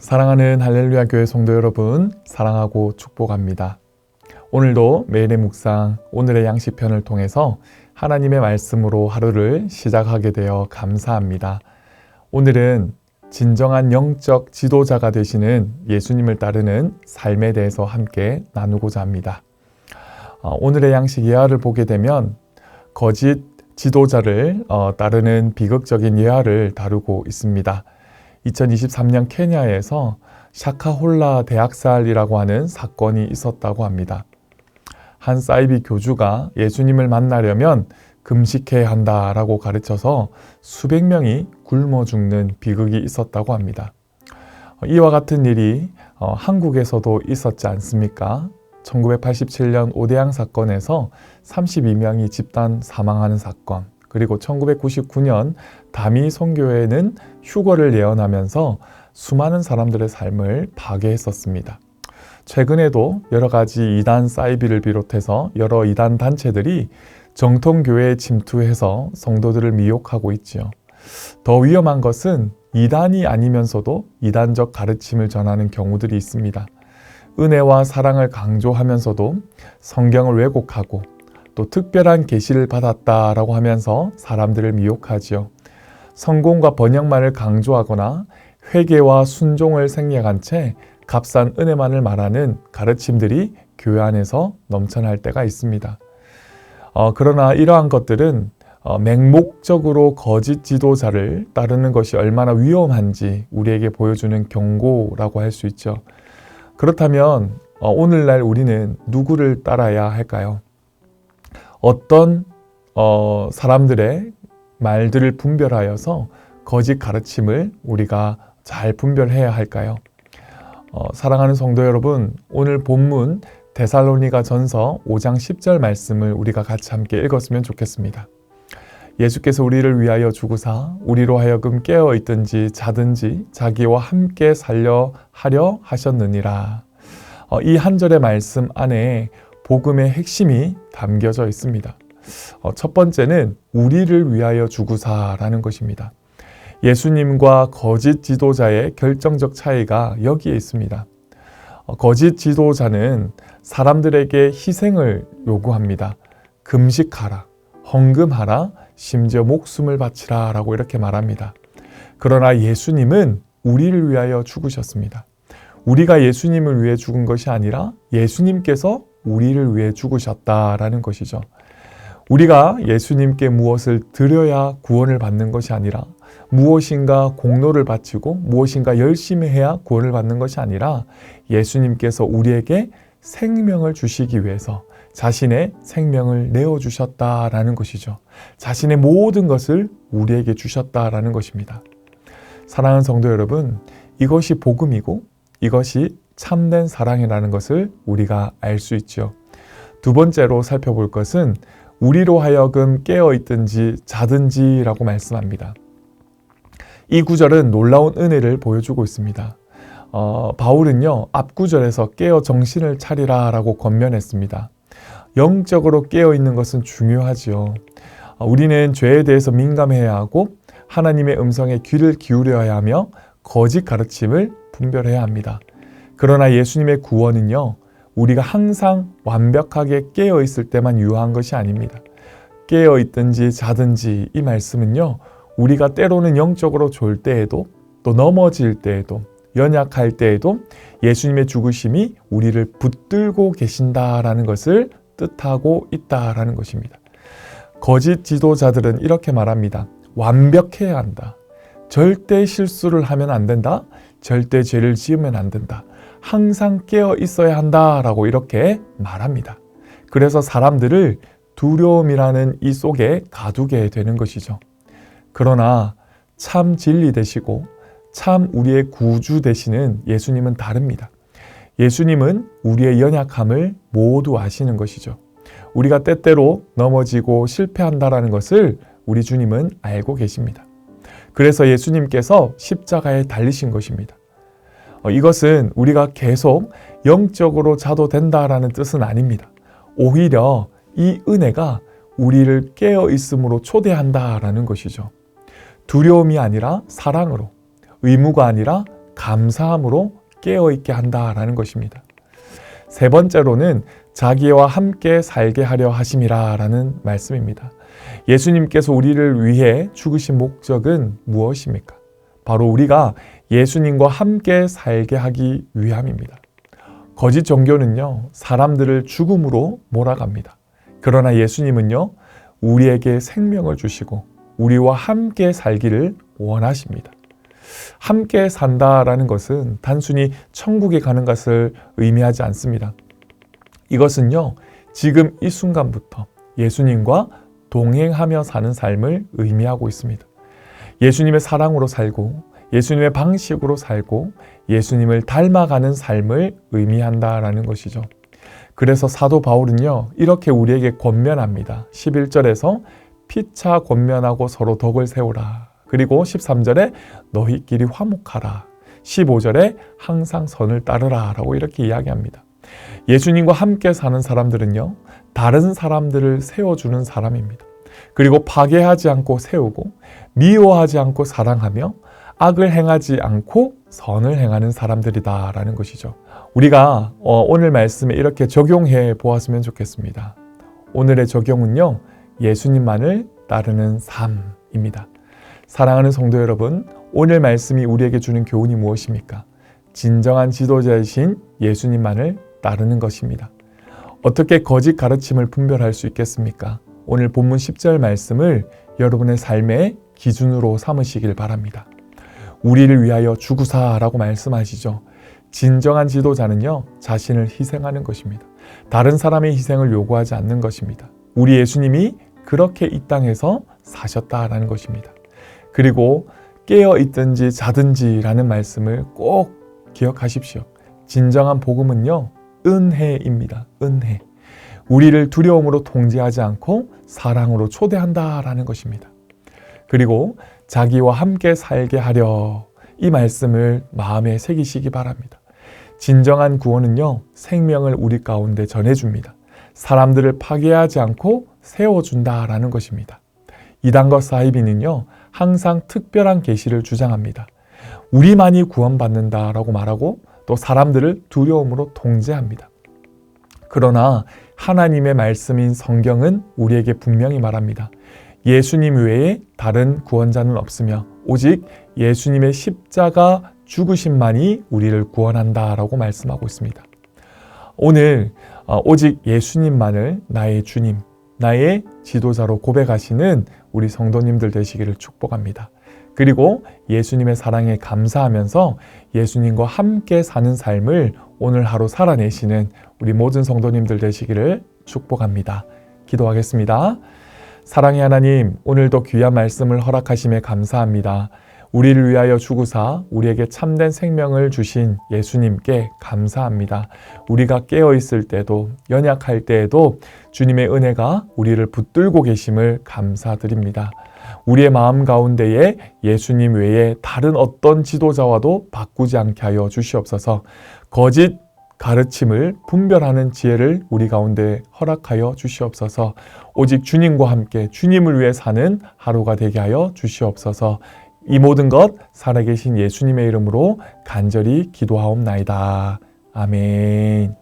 사랑하는 할렐루야 교회 성도 여러분, 사랑하고 축복합니다. 오늘도 매일의 묵상, 오늘의 양식편을 통해서 하나님의 말씀으로 하루를 시작하게 되어 감사합니다. 오늘은 진정한 영적 지도자가 되시는 예수님을 따르는 삶에 대해서 함께 나누고자 합니다. 오늘의 양식 예화를 보게 되면 거짓 지도자를 따르는 비극적인 예화를 다루고 있습니다. 2023년 케냐에서 샤카홀라 대학살이라고 하는 사건이 있었다고 합니다. 한 사이비 교주가 예수님을 만나려면 금식해야 한다라고 가르쳐서 수백 명이 굶어 죽는 비극이 있었다고 합니다. 이와 같은 일이 한국에서도 있었지 않습니까? 1987년 오대양 사건에서 32명이 집단 사망하는 사건, 그리고 1999년 다미 선교회는 휴거를 예언하면서 수많은 사람들의 삶을 파괴했었습니다. 최근에도 여러 가지 이단 사이비를 비롯해서 여러 이단 단체들이 정통교회에 침투해서 성도들을 미혹하고 있지요. 더 위험한 것은 이단이 아니면서도 이단적 가르침을 전하는 경우들이 있습니다. 은혜와 사랑을 강조하면서도 성경을 왜곡하고 또 특별한 계시를 받았다라고 하면서 사람들을 미혹하지요. 성공과 번영만을 강조하거나 회개와 순종을 생략한 채 값싼 은혜만을 말하는 가르침들이 교회 안에서 넘쳐날 때가 있습니다. 그러나 이러한 것들은 맹목적으로 거짓 지도자를 따르는 것이 얼마나 위험한지 우리에게 보여주는 경고라고 할 수 있죠. 그렇다면 오늘날 우리는 누구를 따라야 할까요? 어떤 사람들의 말들을 분별하여서 거짓 가르침을 우리가 잘 분별해야 할까요? 사랑하는 성도 여러분, 오늘 본문 데살로니가 전서 5장 10절 말씀을 우리가 같이 함께 읽었으면 좋겠습니다. 예수께서 우리를 위하여 죽으사 우리로 하여금 깨어 있든지 자든지 자기와 함께 살려 하려 하셨느니라. 이 한 절의 말씀 안에 복음의 핵심이 담겨져 있습니다. 첫 번째는 우리를 위하여 죽으사라는 것입니다. 예수님과 거짓 지도자의 결정적 차이가 여기에 있습니다. 거짓 지도자는 사람들에게 희생을 요구합니다. 금식하라, 헌금하라, 심지어 목숨을 바치라 라고 이렇게 말합니다. 그러나 예수님은 우리를 위하여 죽으셨습니다. 우리가 예수님을 위해 죽은 것이 아니라 예수님께서 우리를 위해 죽으셨다라는 것이죠. 우리가 예수님께 무엇을 드려야 구원을 받는 것이 아니라 무엇인가 공로를 바치고 무엇인가 열심히 해야 구원을 받는 것이 아니라 예수님께서 우리에게 생명을 주시기 위해서 자신의 생명을 내어주셨다라는 것이죠. 자신의 모든 것을 우리에게 주셨다라는 것입니다. 사랑하는 성도 여러분, 이것이 복음이고 이것이 참된 사랑이라는 것을 우리가 알 수 있죠. 두 번째로 살펴볼 것은 우리로 하여금 깨어있든지 자든지 라고 말씀합니다. 이 구절은 놀라운 은혜를 보여주고 있습니다. 바울은요, 앞구절에서 깨어 정신을 차리라 라고 권면했습니다. 영적으로 깨어있는 것은 중요하지요. 우리는 죄에 대해서 민감해야 하고 하나님의 음성에 귀를 기울여야 하며 거짓 가르침을 분별해야 합니다. 그러나 예수님의 구원은요, 우리가 항상 완벽하게 깨어있을 때만 유효한 것이 아닙니다. 깨어있든지 자든지 이 말씀은요, 우리가 때로는 영적으로 졸 때에도 또 넘어질 때에도 연약할 때에도 예수님의 죽으심이 우리를 붙들고 계신다라는 것을 뜻하고 있다라는 것입니다. 거짓 지도자들은 이렇게 말합니다. 완벽해야 한다. 절대 실수를 하면 안 된다. 절대 죄를 지으면 안 된다. 항상 깨어 있어야 한다라고 이렇게 말합니다. 그래서 사람들을 두려움이라는 이 속에 가두게 되는 것이죠. 그러나 참 진리 되시고 참 우리의 구주 되시는 예수님은 다릅니다. 예수님은 우리의 연약함을 모두 아시는 것이죠. 우리가 때때로 넘어지고 실패한다라는 것을 우리 주님은 알고 계십니다. 그래서 예수님께서 십자가에 달리신 것입니다. 이것은 우리가 계속 영적으로 자도 된다라는 뜻은 아닙니다. 오히려 이 은혜가 우리를 깨어 있음으로 초대한다라는 것이죠. 두려움이 아니라 사랑으로, 의무가 아니라 감사함으로 깨어있게 한다라는 것입니다. 세 번째로는 자기와 함께 살게 하려 하심이라는 말씀입니다. 예수님께서 우리를 위해 죽으신 목적은 무엇입니까? 바로 우리가 예수님과 함께 살게 하기 위함입니다. 거짓 종교는요, 사람들을 죽음으로 몰아갑니다. 그러나 예수님은요, 우리에게 생명을 주시고 우리와 함께 살기를 원하십니다. 함께 산다라는 것은 단순히 천국에 가는 것을 의미하지 않습니다. 이것은요, 지금 이 순간부터 예수님과 동행하며 사는 삶을 의미하고 있습니다. 예수님의 사랑으로 살고 예수님의 방식으로 살고 예수님을 닮아가는 삶을 의미한다라는 것이죠. 그래서 사도 바울은요, 이렇게 우리에게 권면합니다. 11절에서 피차 권면하고 서로 덕을 세우라. 그리고 13절에 너희끼리 화목하라. 15절에 항상 선을 따르라 라고 이렇게 이야기합니다. 예수님과 함께 사는 사람들은요, 다른 사람들을 세워주는 사람입니다. 그리고 파괴하지 않고 세우고 미워하지 않고 사랑하며 악을 행하지 않고 선을 행하는 사람들이다 라는 것이죠. 우리가 오늘 말씀에 이렇게 적용해 보았으면 좋겠습니다. 오늘의 적용은요, 예수님만을 따르는 삶입니다. 사랑하는 성도 여러분, 오늘 말씀이 우리에게 주는 교훈이 무엇입니까? 진정한 지도자이신 예수님만을 따르는 것입니다. 어떻게 거짓 가르침을 분별할 수 있겠습니까? 오늘 본문 10절 말씀을 여러분의 삶의 기준으로 삼으시길 바랍니다. 우리를 위하여 죽으사라고 말씀하시죠. 진정한 지도자는요, 자신을 희생하는 것입니다. 다른 사람의 희생을 요구하지 않는 것입니다. 우리 예수님이 그렇게 이 땅에서 사셨다라는 것입니다. 그리고 깨어있든지 자든지라는 말씀을 꼭 기억하십시오. 진정한 복음은요, 은혜입니다. 은혜. 우리를 두려움으로 통제하지 않고 사랑으로 초대한다라는 것입니다. 그리고 자기와 함께 살게 하려, 이 말씀을 마음에 새기시기 바랍니다. 진정한 구원은요, 생명을 우리 가운데 전해줍니다. 사람들을 파괴하지 않고 세워준다라는 것입니다. 이단과 사이비는요, 항상 특별한 계시를 주장합니다. 우리만이 구원받는다라고 말하고 또 사람들을 두려움으로 통제합니다. 그러나 하나님의 말씀인 성경은 우리에게 분명히 말합니다. 예수님 외에 다른 구원자는 없으며 오직 예수님의 십자가 죽으심만이 우리를 구원한다라고 말씀하고 있습니다. 오늘 오직 예수님만을 나의 주님, 나의 지도자로 고백하시는 우리 성도님들 되시기를 축복합니다. 그리고 예수님의 사랑에 감사하면서 예수님과 함께 사는 삶을 오늘 하루 살아내시는 우리 모든 성도님들 되시기를 축복합니다. 기도하겠습니다. 사랑의 하나님, 오늘도 귀한 말씀을 허락하심에 감사합니다. 우리를 위하여 죽으사 우리에게 참된 생명을 주신 예수님께 감사합니다. 우리가 깨어있을 때도 연약할 때에도 주님의 은혜가 우리를 붙들고 계심을 감사드립니다. 우리의 마음 가운데에 예수님 외에 다른 어떤 지도자와도 바꾸지 않게 하여 주시옵소서. 거짓 가르침을 분별하는 지혜를 우리 가운데 허락하여 주시옵소서. 오직 주님과 함께 주님을 위해 사는 하루가 되게 하여 주시옵소서. 이 모든 것 살아계신 예수님의 이름으로 간절히 기도하옵나이다. 아멘.